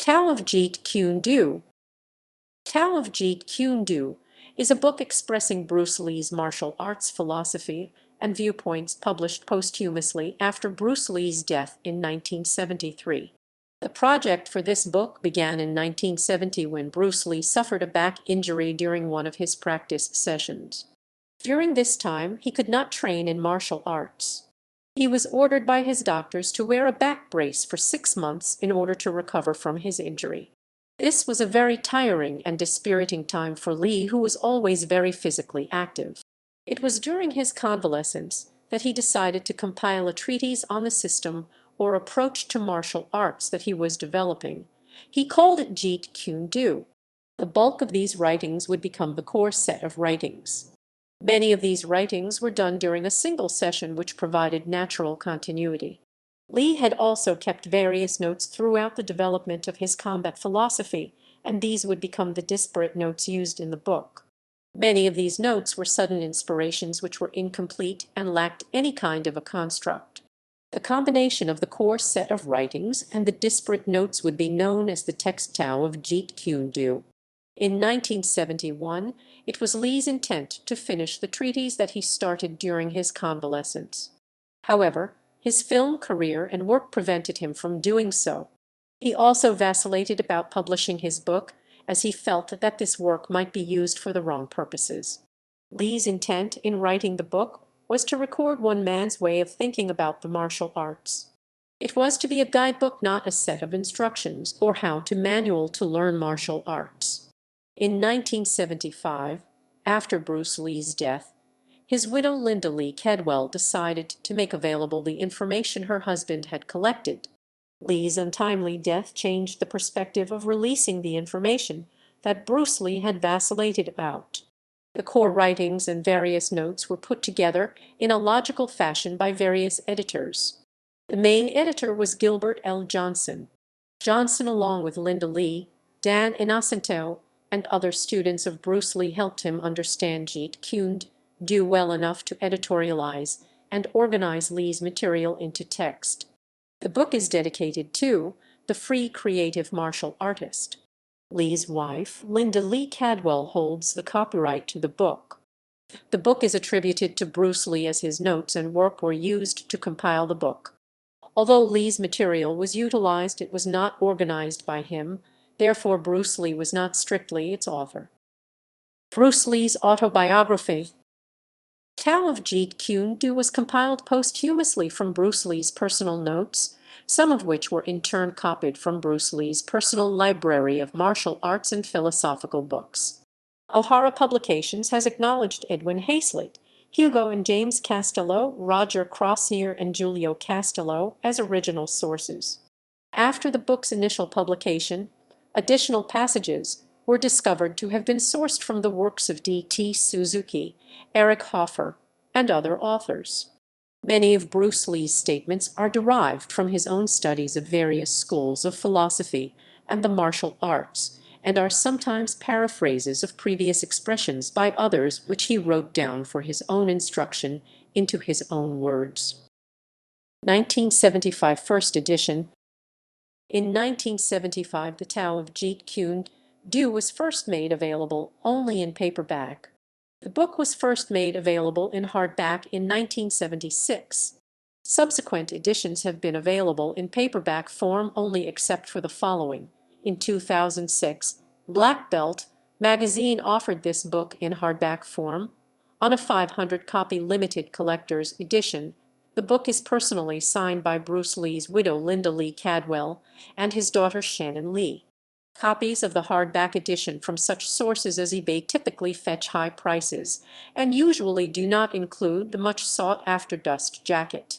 Tao of Jeet Kune Do. Tao of Jeet Kune Do is a book expressing Bruce Lee's martial arts philosophy and viewpoints published posthumously after Bruce Lee's death in 1973. The project for this book began in 1970 when Bruce Lee suffered a back injury during one of his practice sessions. During this time, he could not train in martial arts. He was ordered by his doctors to wear a back brace for 6 months in order to recover from his injury. This was a very tiring and dispiriting time for Lee, who was always very physically active. It was during his convalescence that he decided to compile a treatise on the system or approach to martial arts that he was developing. He called it Jeet Kune Do. The bulk of these writings would become the core set of writings. Many of these writings were done during a single session, which provided natural continuity. Lee had also kept various notes throughout the development of his combat philosophy, and these would become the disparate notes used in the book. Many of these notes were sudden inspirations which were incomplete and lacked any kind of a construct. The combination of the core set of writings and the disparate notes would be known as the text Tao of Jeet Kune Do. In 1971, it was Lee's intent to finish the treatise that he started during his convalescence. However, his film career and work prevented him from doing so. He also vacillated about publishing his book, as he felt that this work might be used for the wrong purposes. Lee's intent in writing the book was to record one man's way of thinking about the martial arts. It was to be a guidebook, not a set of instructions or how-to manual to learn martial arts. In 1975, after Bruce Lee's death, his widow Linda Lee Cadwell decided to make available the information her husband had collected. Lee's untimely death changed the perspective of releasing the information that Bruce Lee had vacillated about. The core writings and various notes were put together in a logical fashion by various editors. The main editor was Gilbert L. Johnson. Johnson, along with Linda Lee, Dan Innocento, and other students of Bruce Lee, helped him understand Jeet Kune Do well enough to editorialize and organize Lee's material into text. The book is dedicated to the free creative martial artist. Lee's wife, Linda Lee Cadwell, holds the copyright to the book. The book is attributed to Bruce Lee, as his notes and work were used to compile the book. Although Lee's material was utilized, it was not organized by him. Therefore, Bruce Lee was not strictly its author. Bruce Lee's autobiography. Tao of Jeet Kune Do was compiled posthumously from Bruce Lee's personal notes, some of which were in turn copied from Bruce Lee's personal library of martial arts and philosophical books. O'Hara Publications has acknowledged Edwin Hazlitt, Hugo and James Castello, Roger Crossier, and Giulio Castello as original sources. After the book's initial publication, additional passages were discovered to have been sourced from the works of D.T. Suzuki, Eric Hoffer, and other authors. Many of Bruce Lee's statements are derived from his own studies of various schools of philosophy and the martial arts, and are sometimes paraphrases of previous expressions by others which he wrote down for his own instruction into his own words. 1975 First edition. In 1975, the Tao of Jeet Kune Do was first made available only in paperback. The book was first made available in hardback in 1976. Subsequent editions have been available in paperback form only, except for the following. In 2006, Black Belt magazine offered this book in hardback form. On a 500-copy limited collector's edition, the book is personally signed by Bruce Lee's widow Linda Lee Cadwell and his daughter Shannon Lee. Copies of the hardback edition from such sources as eBay typically fetch high prices and usually do not include the much sought-after dust jacket.